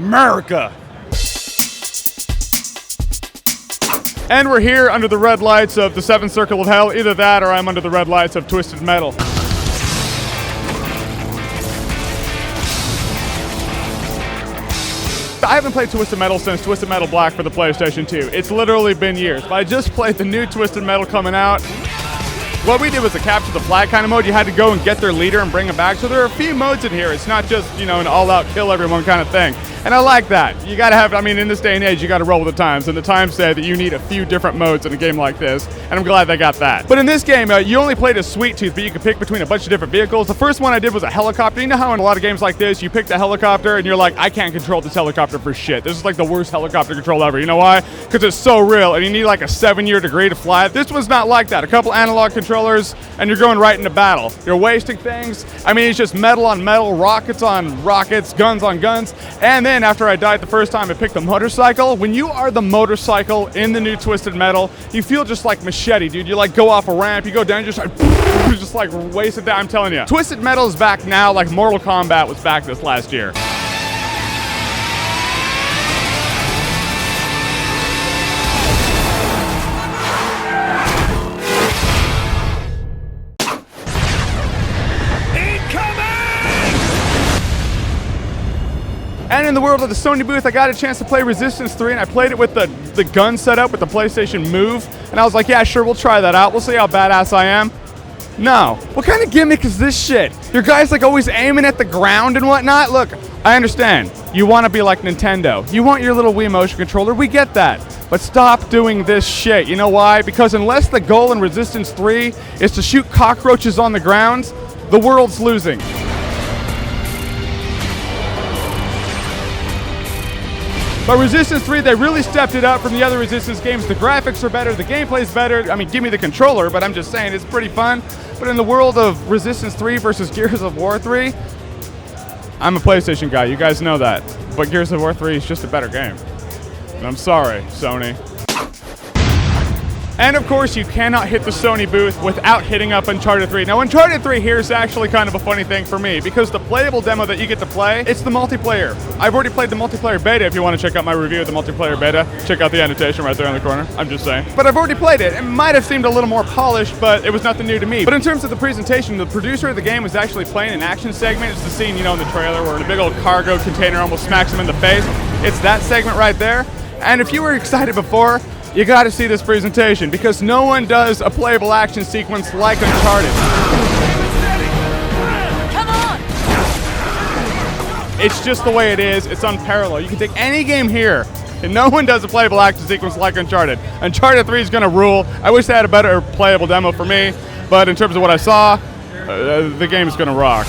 America. And we're here under the red lights of the Seventh Circle of Hell. Either that or I'm under the red lights of Twisted Metal. I haven't played Twisted Metal since Twisted Metal Black for the PlayStation 2. It's literally been years, but I just played the new Twisted Metal coming out. What we did was a capture the flag kind of mode. You had to go and get their leader and bring him back. So there are a few modes in here. It's not just, you know, an all-out kill everyone kind of thing. And I like that. You gotta have, I mean, in this day and age, you gotta roll with the times. And the times say that you need a few different modes in a game like this. And I'm glad they got that. But in this game, you only played as Sweet Tooth, but you could pick between a bunch of different vehicles. The first one I did was a helicopter. You know how in a lot of games like this, you pick the helicopter and you're like, I can't control this helicopter for shit. This is like the worst helicopter control ever. You know why? Because it's so real and you need like a 7-year degree to fly it. This one's not like that. A couple analog controllers and you're going right into battle. You're wasting things. I mean, it's just metal on metal, rockets on rockets, guns on guns. And then after I died the first time, I picked the motorcycle. When you are the motorcycle in the new Twisted Metal, you feel just like Machete, dude. You like go off a ramp, you go down, just like wasted that. I'm telling you. Twisted Metal is back now like Mortal Kombat was back this last year. And in the world of the Sony booth, I got a chance to play Resistance 3, and I played it with the gun setup with the PlayStation Move. And I was like, yeah, sure, we'll try that out. We'll see how badass I am. No. What kind of gimmick is this shit? Your guy's like always aiming at the ground and whatnot? Look, I understand. You want to be like Nintendo. You want your little Wii motion controller. We get that. But stop doing this shit. You know why? Because unless the goal in Resistance 3 is to shoot cockroaches on the ground, the world's losing. But Resistance 3, they really stepped it up from the other Resistance games. The graphics are better, the gameplay's better. I mean, give me the controller, but I'm just saying, it's pretty fun. But in the world of Resistance 3 versus Gears of War 3, I'm a PlayStation guy, you guys know that. But Gears of War 3 is just a better game. And I'm sorry, Sony. And of course, you cannot hit the Sony booth without hitting up Uncharted 3. Now, Uncharted 3 here is actually kind of a funny thing for me, because the playable demo that you get to play, it's the multiplayer. I've already played the multiplayer beta. If you want to check out my review of the multiplayer beta, check out the annotation right there in the corner. I'm just saying. But I've already played it. It might have seemed a little more polished, but it was nothing new to me. But in terms of the presentation, the producer of the game was actually playing an action segment. It's the scene, you know, in the trailer where a big old cargo container almost smacks him in the face. It's that segment right there. And if you were excited before, you got to see this presentation, because no one does a playable action sequence like Uncharted. Come on! It's just the way it is. It's unparalleled. You can take any game here, and no one does a playable action sequence like Uncharted. Uncharted 3 is going to rule. I wish they had a better playable demo for me, but in terms of what I saw, the game is going to rock.